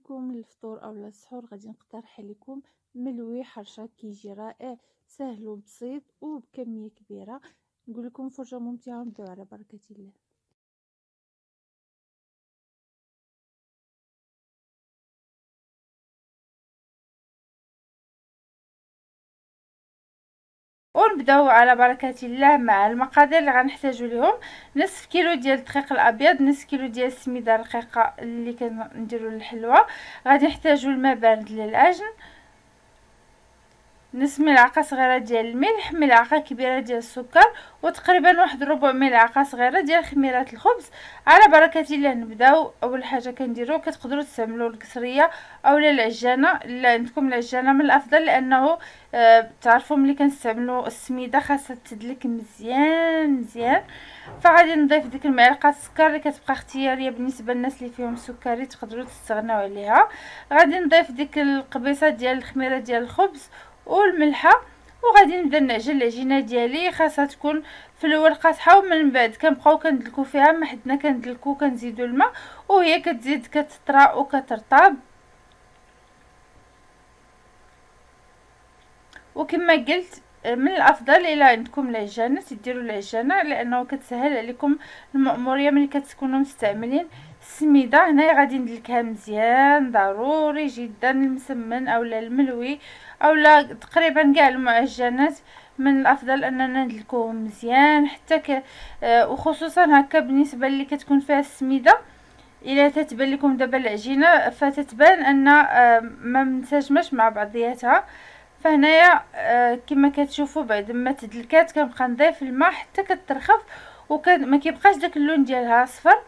لكم الفطور او السحور غادي نقترح عليكم ملوي حرشه كيجي رائع سهل وبسيط وبكميه كبيره. نقول لكم فرجه ممتعه ونبداو على بركه الله. ونبداو على بركه الله مع المقادير اللي غنحتاجو ليهم: نصف كيلو ديال الدقيق الابيض، نصف كيلو ديال السميده الرقيقه اللي كنديروا للحلوه، غادي نحتاجو الماء بارد للعجن، نصف ملعقه صغيره ديال الملح، ملعقه كبيره ديال السكر، وتقريبا واحد ربع ملعقه صغيره ديال خميره الخبز. على بركه الله نبداو. اول حاجه كنديرو كتقدروا تستعملوا الكسريه اولا العجانه. الا عندكم العجانه من الافضل، لانه تعرفوا ملي كنستعملوا السميده خاصها تدلك مزيان مزيان. فغادي نضيف ديك المعلقه السكر اللي كتبقى اختياريه بالنسبه للناس اللي فيهم سكري، تقدروا تستغناو عليها. غادي نضيف ديك القبيصه ديال الخميره ديال الخبز والملحه، وغادي نبدا نعجن العجينه ديالي. خاصها تكون في الاول قاصحه، ومن بعد كنبقاو كندلكو فيها ما حدنا كندلكو كنزيدوا الماء وهي كتزيد كتطرى وكترطب. وكما قلت من الافضل الى عندكم العجانه تديروا العجانه، لانه كتسهل عليكم المأموريه ملي كتكونوا مستعملين السميده. هنا غادي ندلكها مزيان، ضروري جدا المسمن اولا الملوي اولا تقريبا كاع المعجنات من الافضل اننا ندلكوهم مزيان حتى وخصوصا هكا بالنسبه اللي كتكون فيها السميده. الى تتبان لكم دابا العجينه فتتبان ان ما منسجمش مع بعضياتها. فهنايا كما كتشوفوا بعد ما تدلكات كنبقى نضيف الماء حتى كترخف ما كيبقاش داك اللون ديالها صفر.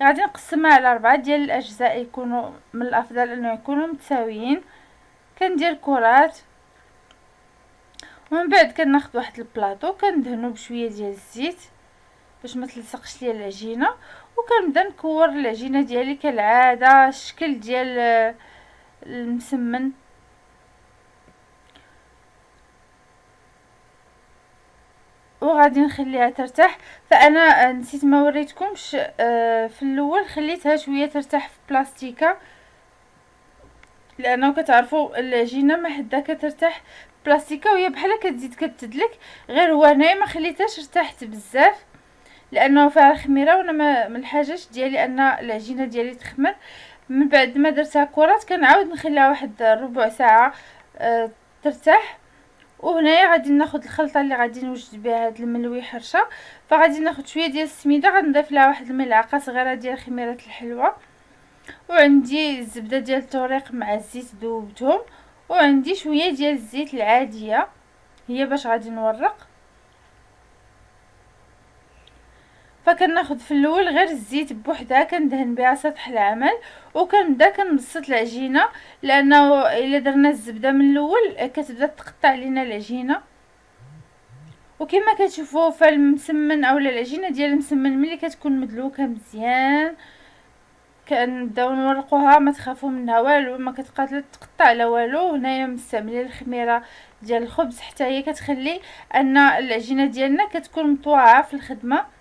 غادي نقسمها على 4 ديال الاجزاء، يكونوا من الافضل انه يكونوا متساويين. كندير كرات، ومن بعد كناخذ واحد البلاطو كندهنو بشويه ديال الزيت باش ما تلصقش ليا العجينه، وكنبدا نكور العجينه ديالي كالعاده الشكل ديال المسمن. وغادي نخليها ترتاح. فانا نسيت ما وريتكمش في الاول خليتها شويه ترتاح في بلاستيكه، لانه كتعرفوا العجينه ما حدا كترتاح بلاستيكه وهي بحال كتزيد كتدلك. غير هو انايا ما خليتهاش ارتاحت بزاف لانه فيها الخميره، وانا ما من الحاجات ديالي ان العجينه ديالي تخمر. من بعد ما درتها كرات كنعاود نخليها واحد ربع ساعه ترتاح. وهنايا غادي ناخذ الخلطه اللي غادي نوجد بها هاد الملوي حرشه. فغادي ناخذ شويه ديال السميده، غنضيف لها واحد الملعقه صغيره ديال خميره الحلوه، وعندي الزبده ديال التوريق مع الزيت ذوبتهم، وعندي شويه ديال الزيت العاديه هي باش غادي نورق. فكناخذ في الاول غير الزيت بوحدها كندهن بها سطح العمل، وكنبدا كنبسط العجينه، لانه الا درنا الزبده من الاول كتبدا تقطع لينا العجينه. وكما كتشوفوا فالمسمن اولا العجينه ديال المسمن ملي كتكون مدلوكه مزيان كنبداو نورقوها، ما تخافوا منها والو، ما كتبقى تقطع لا والو. هنايا مستعملين الخميره ديال الخبز حتى هي كتخلي ان العجينه ديالنا كتكون مطوعه في الخدمه.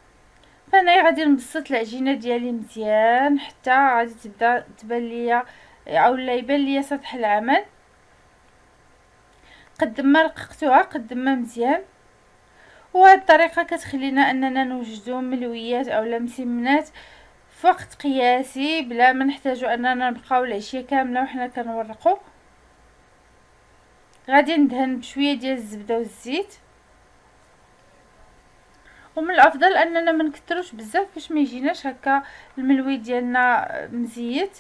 فانا غادي نبسط العجينه ديالي مزيان حتى غادي تبدا تبان ليا اولا يبان ليا سطح العمل. قد ما رققتوها قد ما مزيان. وهاد الطريقه كتخلينا اننا نوجدوا ملويات اولا مسمنات في وقت قياسي بلا ما نحتاجوا اننا نبقاو العشيه كامله وحنا كنورقوا. غادي ندهن بشويه ديال الزبده والزيت، ومن الافضل اننا ما نكثروش بزاف باش ما يجيناش هكا الملوي ديالنا مزيت.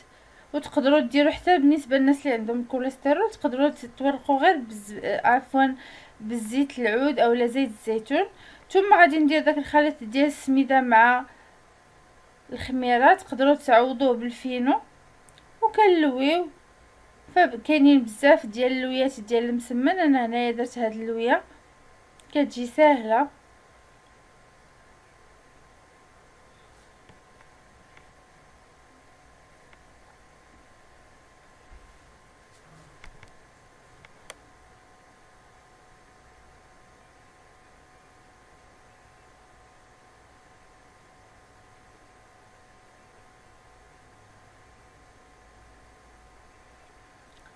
وتقدروا ديروا حتى بالنسبه للناس اللي عندهم الكوليسترول تقدروا تورقوا غير عفوا بالزيت العود اولا زيت الزيتون. ثم غادي ندير داك الخليط ديال السميده مع الخميره، تقدروا تعوضوه بالفينو وكنلويو. فكاينين بزاف ديال اللويات ديال المسمن، انا هنايا درت هاد اللويه كتجي ساهله.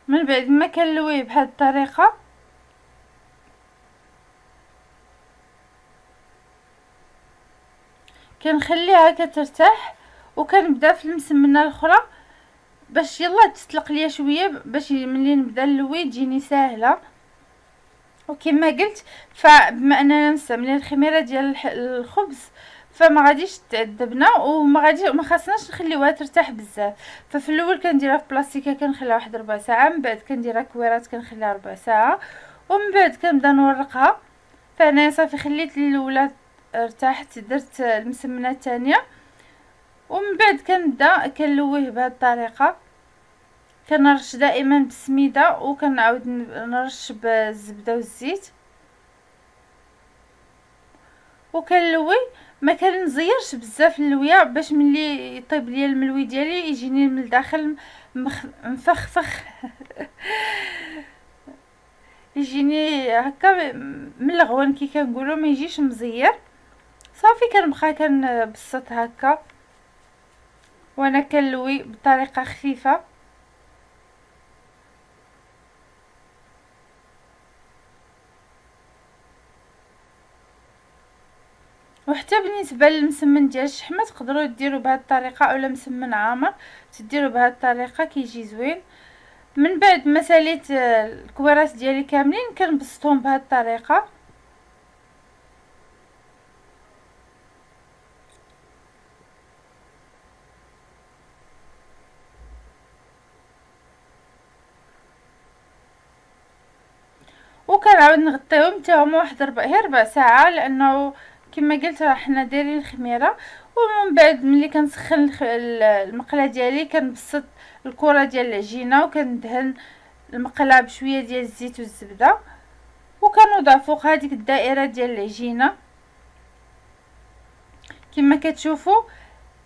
من بعد ما كنلويه بهذه الطريقه كنخليها كترتاح، وكنبدا في المسمنه الاخرى باش يلا تسلق ليا شويه، باش ملي نبدا نلوي تجيني ساهله. وكما قلت فبما اننا مستعملين الخميره ديال الخبز فما غاديش تعذبنا، وما غاديش ما خاصناش نخليوها ترتاح بزاف. ففي الاول كنديرها في بلاستيكه كنخليها واحد ربع ساعه، من بعد كنديرها كويرات كنخليها ربع ساعه، ومن بعد كنبدا نورقها. فانا صافي خليت الاولى ارتاحت، درت المسمنه الثانيه، ومن بعد كنبدا كنلويه بهذه الطريقه. كنرش دائما بالسميده وكنعاود نرش بالزبده والزيت، وكنلوي ما كنزيرش بزاف اللويه باش ملي يطيب ليا الملوي ديالي يجيني من الداخل مفخفخ يجيني هكا ملغون كي كنقولوا، ما يجيش مزير. صافي كنبقى كنبسط هكا وانا كنلوي بطريقه خفيفه. وحتى بالنسبه للمسمن ديال الشحمه تقدروا ديروا بهذه الطريقه، اولا مسمن عامر تديروا بهذه الطريقه كيجي زوين. من بعد ما ساليت الكويرات ديالي كاملين كنبسطهم بهذه الطريقه. وكنعاود نغطيهم حتى هما واحد ربع ساعه، لانه كما قلت راه حنا دايرين الخميره. ومن بعد ملي كنسخن المقله ديالي كنبسط الكره ديال العجينه وكندهن المقله بشويه ديال الزيت والزبده، وكنوضع فوق هذيك الدائره ديال العجينه. كما كتشوفوا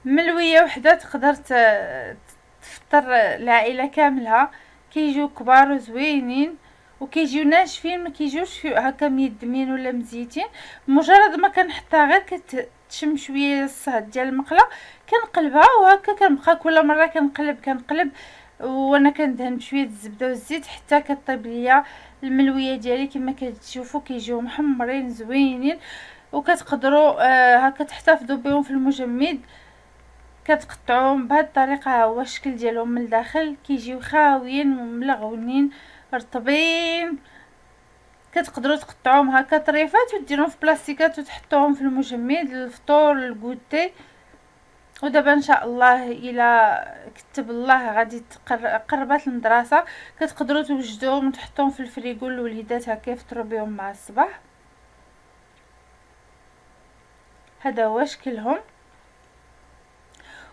ملويه وحده تقدر تفطر العائله كاملها. كيجيو كبار وزوينين وكيجيو ناشفين، ما كيجيوش هكا ميدمين ولا مزيتين. مجرد ما كنحطها غير كتشم شويه الصهد ديال المقله كنقلبها، وهكا كنبقى كل مره كنقلب وانا كندهن بشويه الزبده والزيت حتى كطيب ليا الملويه ديالي. كما كتشوفوا كيجيو محمرين زوينين، وكتقدروا هكا تحتفظوا بهم في المجمد. كتقطعوهم بهذه الطريقه، ها هو الشكل ديالهم من الداخل كيجيو خاويين وملغونين رطبين. كتقدروا تقطعوهم هكا طريفات وديروهم في بلاستيكات وتحطوهم في المجمد للفطور للكوتي. ودابا ان شاء الله الى كتب الله غادي قربات المدرسه كتقدروا توجدوهم وتحطوهم في الفريغو للوليدات هكا يفطروا بهم مع الصباح. هذا هو شكلهم.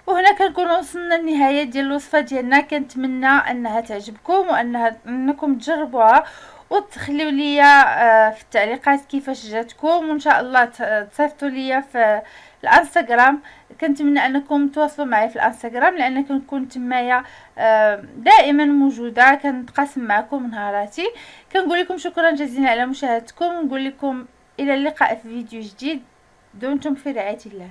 وهنا كنكون وصلنا للنهايه ديال الوصفه ديالنا. كنتمنى انها تعجبكم انكم تجربوها وتخليو ليا في التعليقات كيفاش جاتكم، وان شاء الله تصيفطوا ليا في الانستغرام. كنتمنى انكم تواصلوا معي في الانستغرام لان كنكون تمايا دائما موجوده كنتقاسم معكم نهاراتي. كنقول لكم شكرا جزيلا على مشاهدتكم، ونقول لكم الى اللقاء في فيديو جديد. دمتم في رعايه الله.